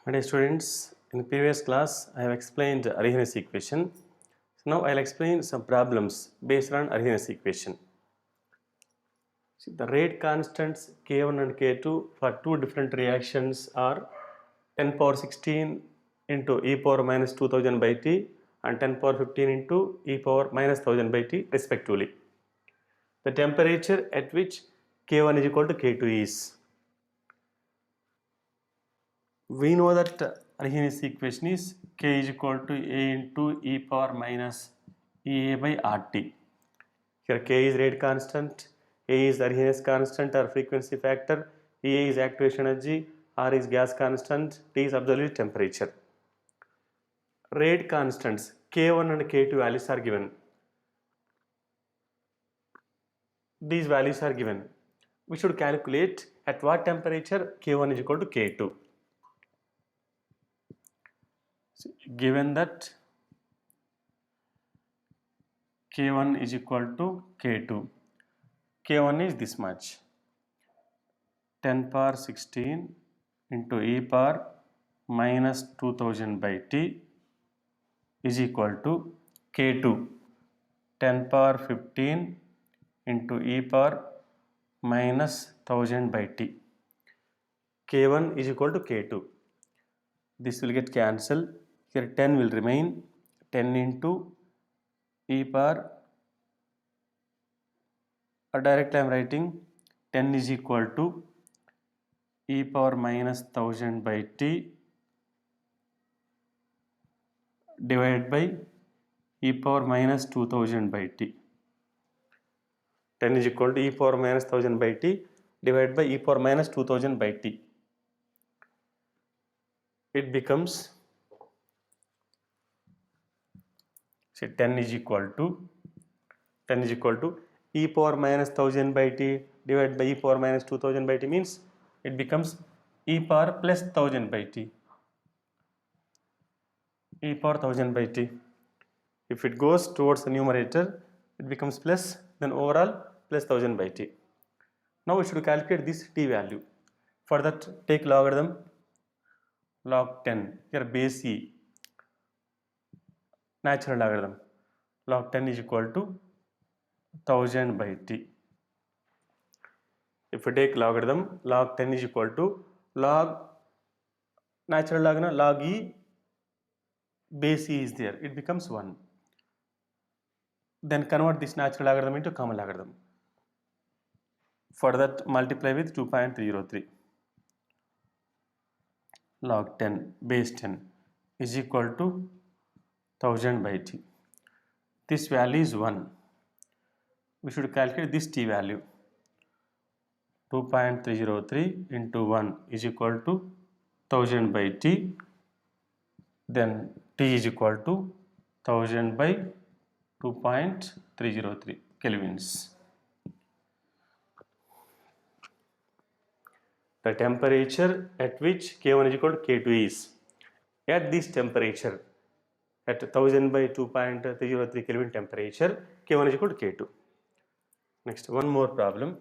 My dear students, in the previous class I have explained Arrhenius equation. So now I will explain some problems based on Arrhenius equation. See, the rate constants K1 and K2 for two different reactions are 10 power 16 into e power minus 2000 by t and 10 power 15 into e power minus 1000 by t respectively. The temperature at which K1 is equal to K2 is. We know that Arrhenius equation is K is equal to A into e power minus EA by RT. Here K is rate constant, A is Arrhenius constant or frequency factor, EA is activation energy, R is gas constant, T is absolute temperature. Rate constants K1 and K2 values are given. These values are given. We should calculate at what temperature K1 is equal to K2. So, given that K1 is equal to K2. K1 is this much, 10 power 16 into e power minus 2000 by t is equal to K2, 10 power 15 into e power minus 1000 by t. K1 is equal to K2. This will get cancelled. Here 10 will remain, 10 into e power, directly I am writing 10 is equal to e power minus 1000 by t divided by e power minus 2000 by t. 10 is equal to e power minus 1000 by t divided by e power minus 2000 by t. It becomes, say 10 is equal to e power minus 1000 by t divided by e power minus 2000 by t means it becomes e power plus 1000 by t. E power 1000 by t. If it goes towards the numerator, it becomes plus, then overall plus 1000 by t. Now we should calculate this t value. For that, take logarithm log 10. Here base e, natural logarithm. Log 10 is equal to 1000 by t. If we take logarithm, log 10 is equal to log, natural logarithm, log e, base e is there. It becomes 1. Then convert this natural logarithm into common logarithm. For that, multiply with 2.303. Log 10 base 10 is equal to 1000 by t. This value is 1. We should calculate this t value. 2.303 into 1 is equal to 1000 by t. Then t is equal to 1000 by 2.303 kelvins. The temperature at which K1 is equal to K2 is, at this temperature, at 1000 by 2.303 Kelvin temperature, K1 is equal to K2. Next, one more problem.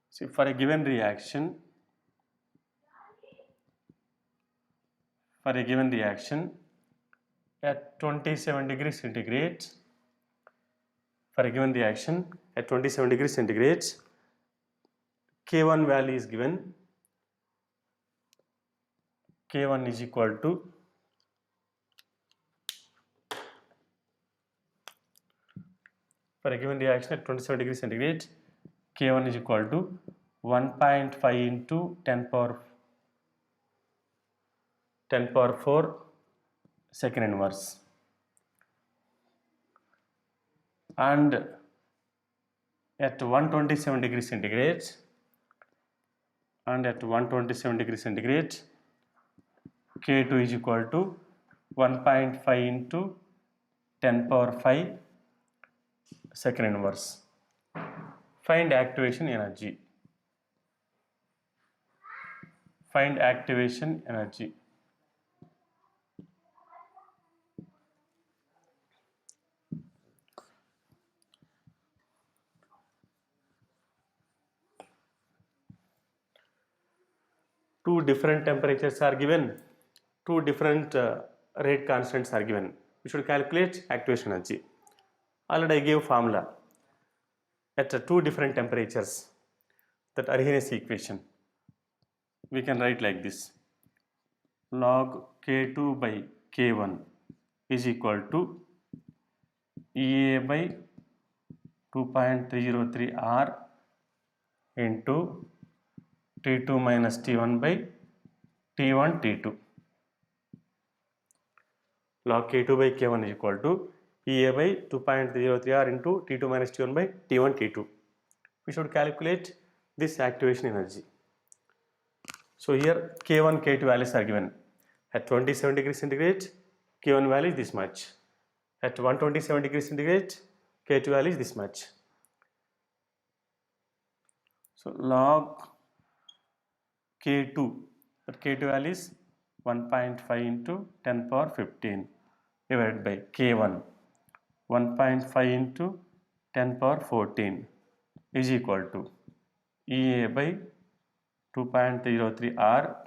See, for a given reaction, at 27 degrees centigrade, K1 value is given. K1 is equal to for a given reaction at 27 degrees centigrade, K1 is equal to 1.5 into 10 power 4 second inverse, and at 127 degrees centigrade K2 is equal to 1.5 into 10 power 5 second inverse. Find activation energy. two different temperatures are given, two different rate constants are given. We should calculate activation energy. Already I gave formula at two different temperatures, that Arrhenius equation. We can write like this: log K2 by K1 is equal to EA by 2.303 R into T2 minus T1 by T1 T2. Log K2 by K1 is equal to EA by 2.303 R into T2 minus T1 by T1 T2. We should calculate this activation energy. So here K1, K2 values are given. At 27 degrees centigrade, K1 value is this much. At 127 degrees centigrade, K2 value is this much. So log K2, that K2 value is 1.5 into 10 power 15 divided by K1, 1.5 into 10 power 14 is equal to EA by 2.303 R.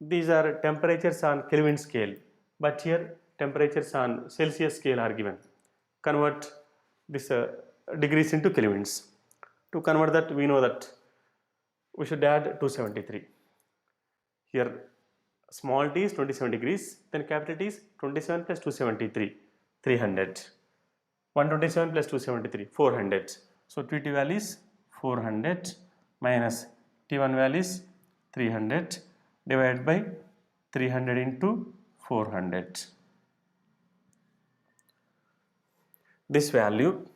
These are temperatures on Kelvin scale, but here temperatures on Celsius scale are given. Convert this degrees into kelvins. To convert that, we know that we should add 273. Here small t is 27 degrees, then capital T is 27 plus 273, 300. 127 plus 273, 400. So T2 value is 400 minus T1 value is 300 divided by 300 into 400. This value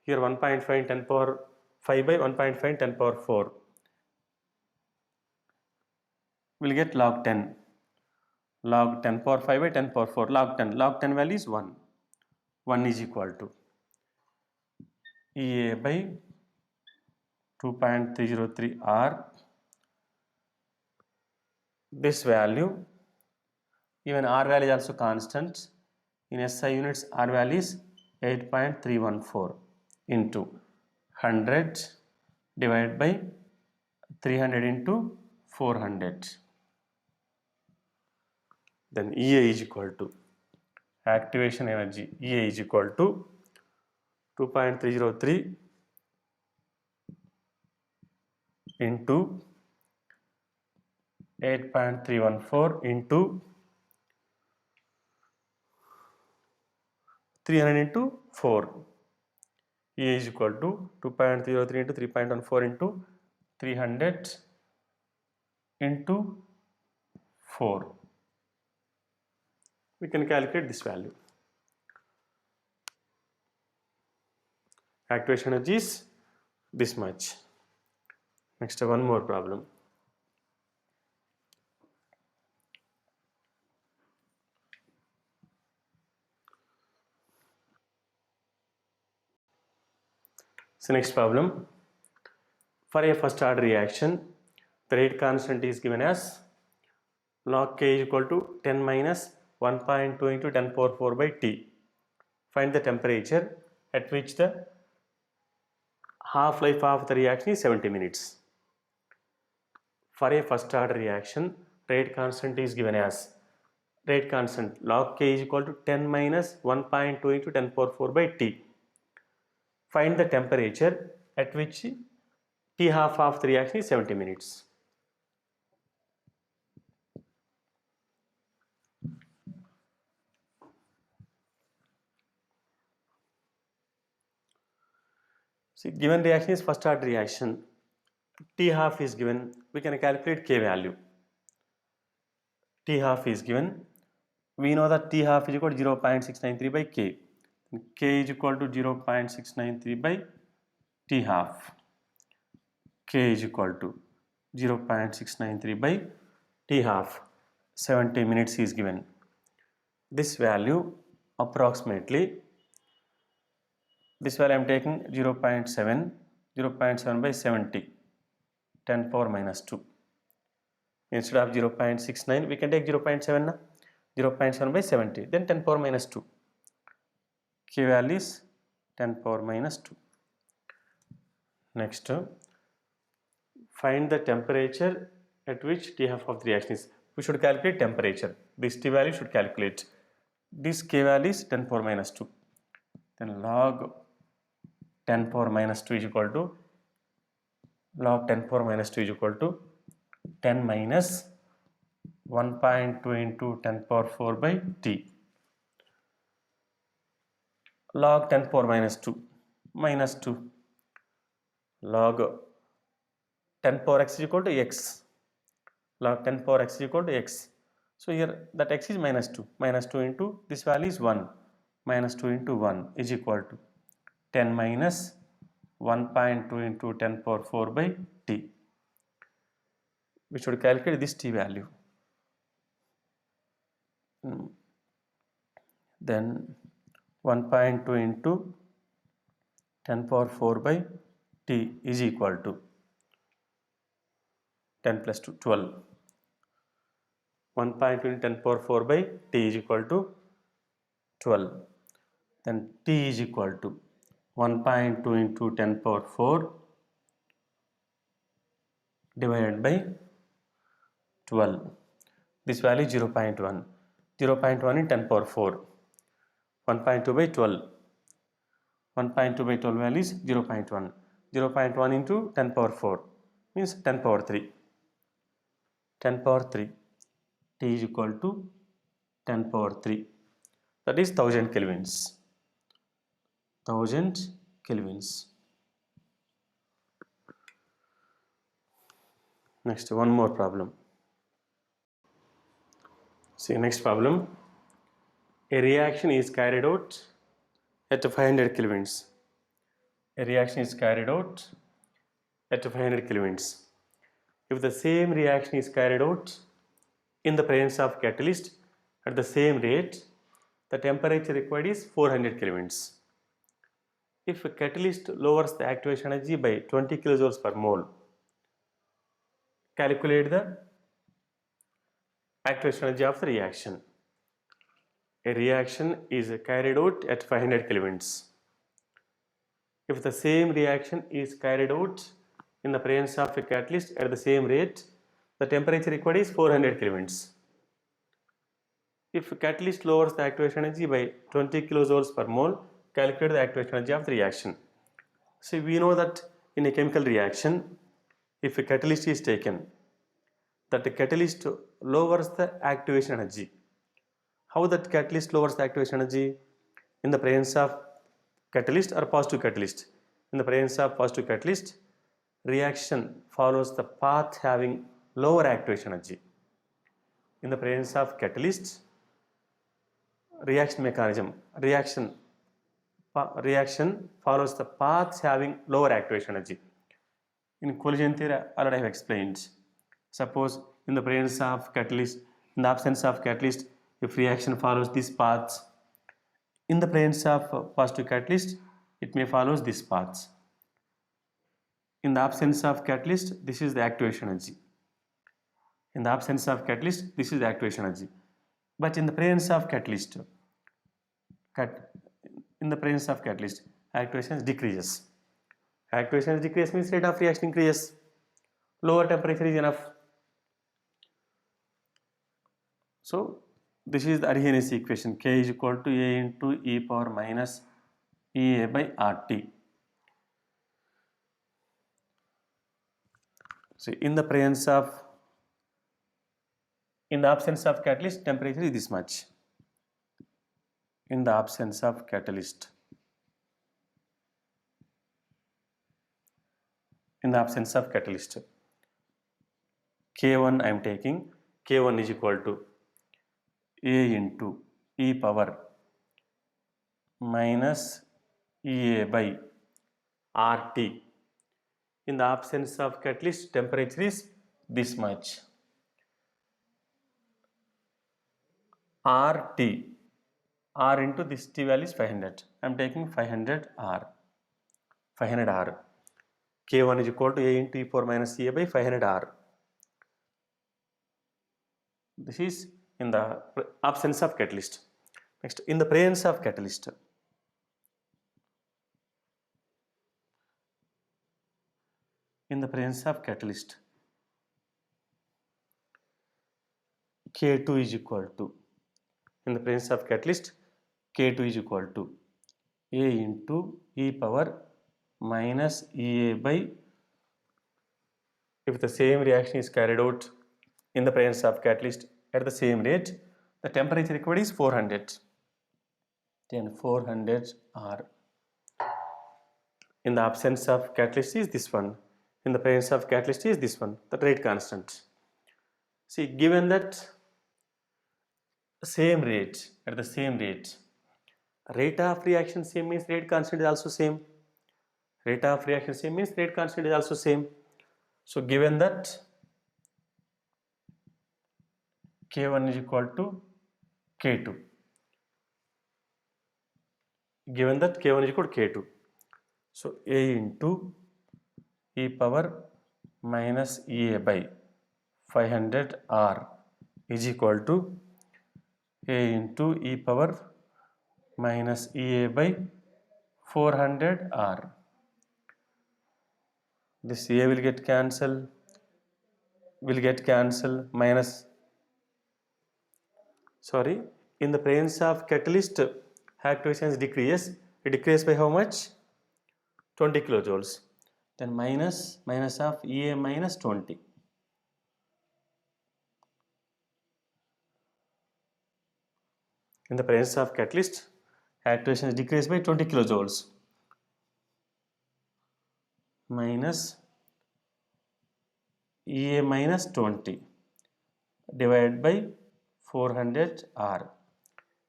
here 1.5 10 power 5 by 1.5 10 power 4 will get log 10. Log 10 power 5 by 10 power 4, log 10. Log 10 value is 1. 1 is equal to EA by 2.303 R. This value, even R value is also constant. In SI units, R value is 8.314 into 100 divided by 300 into 400. Then EA is equal to activation energy. EA is equal to 2.303 into 8.314 into 300 into 4. EA is equal to 2.03 into 3.14 into 300 into 4. We can calculate this value. Activation energy is this much. Next, one more problem. So next problem, for a first order reaction, the rate constant is given as log K is equal to 10 minus 1.2 into 10 power 4 by T. Find the temperature at which the half-life of the reaction is 70 minutes. For a first order reaction, rate constant is given as rate constant log K is equal to 10 minus 1.2 into 10 power 4 by T. Find the temperature at which T half of the reaction is 70 minutes. See, given reaction is first order reaction, T half is given, we can calculate K value. T half is given, we know that T half is equal to 0.693 by K. K is equal to 0.693 by T half. K is equal to 0.693 by T half. 70 minutes is given. This value approximately, this value I am taking 0.7 by 70, 10 power minus 2. Instead of 0.69, we can take 0.7 na? 0.7 by 70, then 10 power minus 2. K value is 10 power minus 2. Next, find the temperature at which T half of the reaction is. We should calculate temperature. This T value should calculate. This K value is 10 power minus 2. Then log 10 power minus 2 is equal to log 10 power minus 2 is equal to 10 minus 1.2 into 10 power 4 by T. Log 10 power minus 2 minus 2 log 10 power x is equal to x. Log 10 power x is equal to x. So here that x is minus 2. Minus 2 into this value is 1. Minus 2 into 1 is equal to 10 minus 1.2 into 10 power 4 by T. We should calculate this T value. Then 1.2 into 10 power 4 by T is equal to 10 plus 2, 12. 1.2 into 10 power 4 by T is equal to 12. Then T is equal to 1.2 into 10 power 4 divided by 12. This value is 0.1. 0.1 in 10 power 4. 1.2 by 12. 1.2 by 12 value is 0.1. 0.1 into 10 power 4 means 10 power 3. 10 power 3. T is equal to 10 power 3. That is 1000 kelvins. 1000 kelvins. Next, one more problem. See, next problem. A reaction is carried out at 500 kelvins. A reaction is carried out at 500 kelvins. If the same reaction is carried out in the presence of catalyst at the same rate, the temperature required is 400 kelvins. If a catalyst lowers the activation energy by 20 kilojoules per mole, calculate the activation energy of the reaction. A reaction is carried out at 500 kelvins. If the same reaction is carried out in the presence of a catalyst at the same rate, the temperature required is 400 kelvins. If a catalyst lowers the activation energy by 20 kilojoules per mole, calculate the activation energy of the reaction. So we know that in a chemical reaction, if a catalyst is taken, that the catalyst lowers the activation energy. How that catalyst lowers the activation energy? In the presence of catalyst or positive catalyst. In the presence of positive catalyst, reaction follows the path having lower activation energy. In the presence of catalyst, reaction mechanism, reaction follows the paths having lower activation energy. In collision theory, already I have explained. Suppose in the presence of catalyst, in the absence of catalyst, if reaction follows these paths, in the presence of positive catalyst, it may follow these paths. In the absence of catalyst, this is the activation energy. In the absence of catalyst, this is the activation energy. But in the presence of catalyst, activation decreases. Activation decreases means rate of reaction increases. Lower temperature is enough. So this is the Arrhenius equation. K is equal to A into e power minus EA by RT. So in the absence of catalyst, temperature is this much. In the absence of catalyst, K1 I am taking, K1 is equal to A into e power minus EA by RT. In the absence of catalyst, temperature is this much. RT, R into this T value is 500. I am taking 500 R. K1 is equal to A into e power minus EA by 500 R. This is in the absence of catalyst. Next, in the presence of catalyst, in the presence of catalyst, K2 is equal to, in the presence of catalyst, K2 is equal to A into e power minus EA by, if the same reaction is carried out in the presence of catalyst at the same rate, the temperature required is 400. Then 400 R. In the absence of catalyst is this one. In the presence of catalyst is this one, the rate constant. See, given that same rate, at the same rate of reaction same means rate constant is also same. Rate of reaction same means rate constant is also same. So given that K1 is equal to K2. Given that K1 is equal to K2. So A into e power minus EA by 500 R is equal to A into e power minus EA by 400 R. This A will get cancelled, minus, sorry, in the presence of catalyst activation decreases, it decreases by how much? 20 kilojoules. Then minus of EA minus 20. In the presence of catalyst, activation is decreased by 20 kilojoules minus EA minus 20 divided by 400 R.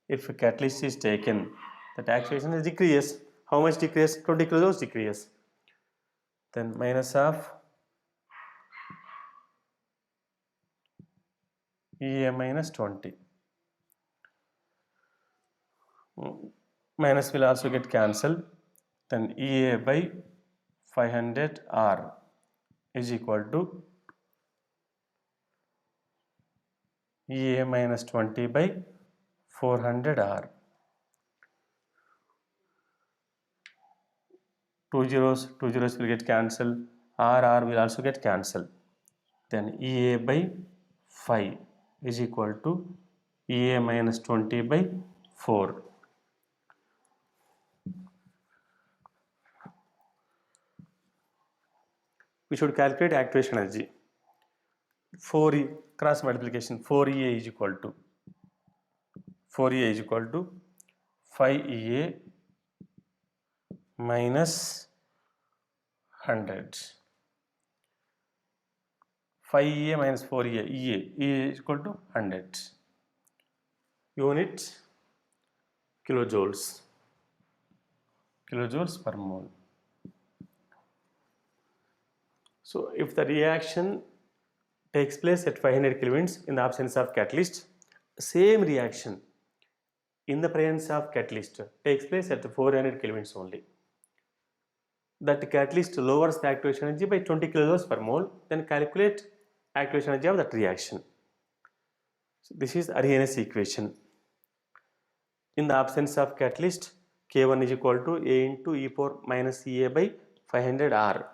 If a catalyst is taken, that activation is decreased. How much decrease? 20 kilojoules decrease. Then minus of EA minus 20. Minus will also get cancelled. Then EA by 500 R is equal to EA minus 20 by 400 R. 2 zeros will get cancelled. R will also get cancelled. Then EA by 5 is equal to EA minus 20 by 4. We should calculate activation energy. 4E cross multiplication, 4EA is equal to 5EA minus 100. 5EA minus 4EA, EA is equal to 100. Unit kilojoules per mole. So if the reaction takes place at 500 kelvins in the absence of catalyst, same reaction in the presence of catalyst takes place at 400 kelvins only. That catalyst lowers the activation energy by 20 kilojoules per mole, then calculate activation energy of that reaction. So this is Arrhenius equation. In the absence of catalyst, K1 is equal to A into e power minus EA by 500 R.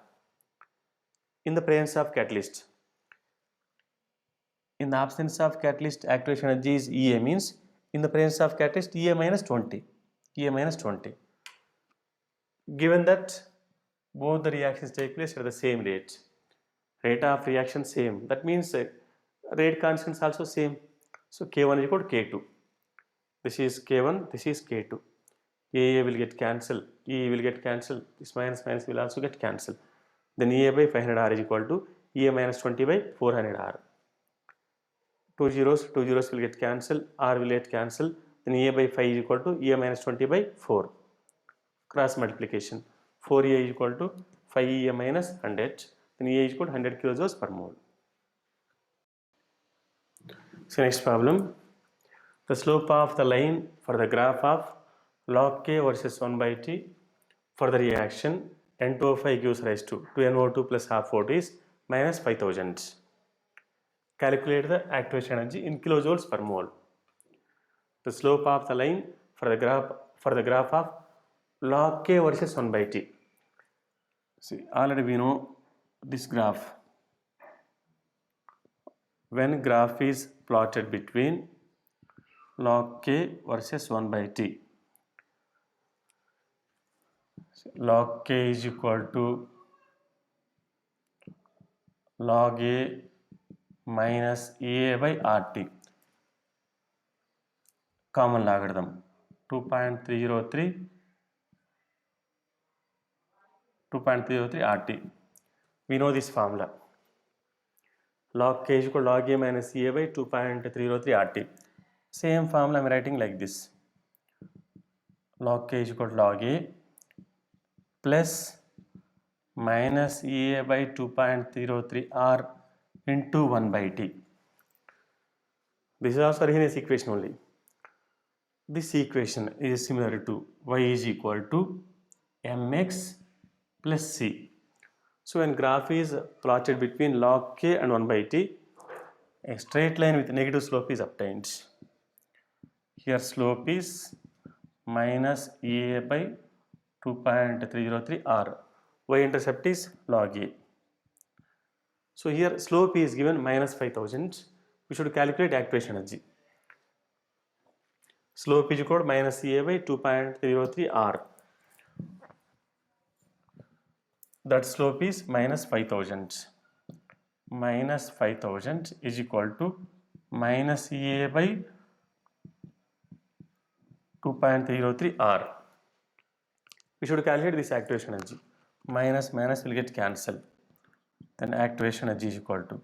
In the presence of catalyst, in the absence of catalyst, activation energy is EA, means in the presence of catalyst EA minus 20. Given that both the reactions take place at the same rate of reaction same, that means rate constant is also same. So K1 is equal to K2. This is K1, this is K2. AA will get cancelled, EE will get cancelled, this minus will also get cancelled. Then EA by 500 R is equal to EA minus 20 by 400 R. 2 zeros will get cancelled, R will get cancelled. Then EA by 5 is equal to EA minus 20 by 4. Cross multiplication. 4EA is equal to 5EA minus 100. Then EA is equal to 100 kilojoules per mole. So next problem. The slope of the line for the graph of log K versus 1 by T for the reaction N2O5 gives rise to 2NO2 plus half O2 is minus 5000. Calculate the activation energy in kilojoules per mole. The slope of the line for the graph of log K versus 1 by T. See, already we know this graph. When graph is plotted between log k versus 1 by t, log k is equal to log a minus a by rt, common logarithm 2.303 rt. We know this formula. Log k is equal to log a minus a by 2.303 rt. Same formula I am writing like this. Log k is equal to log a plus minus a by 2.303 r into 1 by t. This is also Arrhenius equation only. This equation is similar to y is equal to mx plus c. So when graph is plotted between log k and 1 by t, a straight line with negative slope is obtained. Here slope is minus a by 2.303 r. Y-intercept is log a. So here slope is given minus 5000. We should calculate activation energy. Slope is equal to minus a by 2.303 r. That slope is minus 5000. Minus 5000 is equal to minus a by 2.303 r. We should calculate this activation energy. Minus minus will get cancelled. Then activation energy is equal to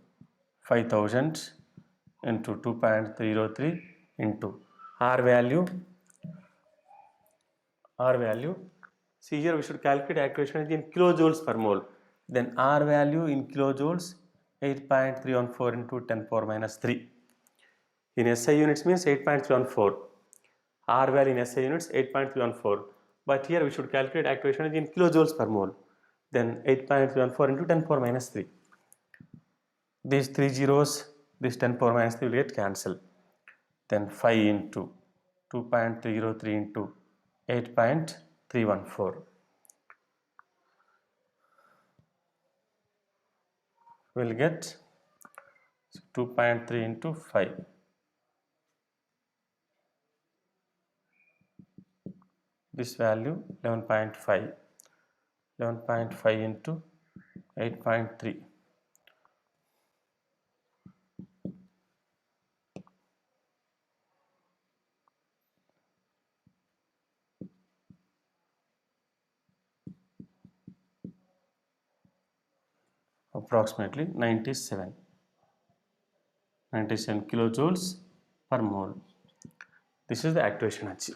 5000 into 2.303 into R value. See here we should calculate activation energy in kilojoules per mole. Then R value in kilojoules 8.314 into 10 power minus 3. In SI units means 8.314. R value in SI units 8.314. But here we should calculate activation energy in kilojoules per mole. Then 8.314 into 10 power minus 3. These 3 zeros, this 10 power minus 3 will get cancelled. Then 5 into 2.303 into 8.314. We'll get 2.3 into 5. This value 11.5. 11.5 into 8.3. Approximately 97 kilojoules per mole. This is the activation energy.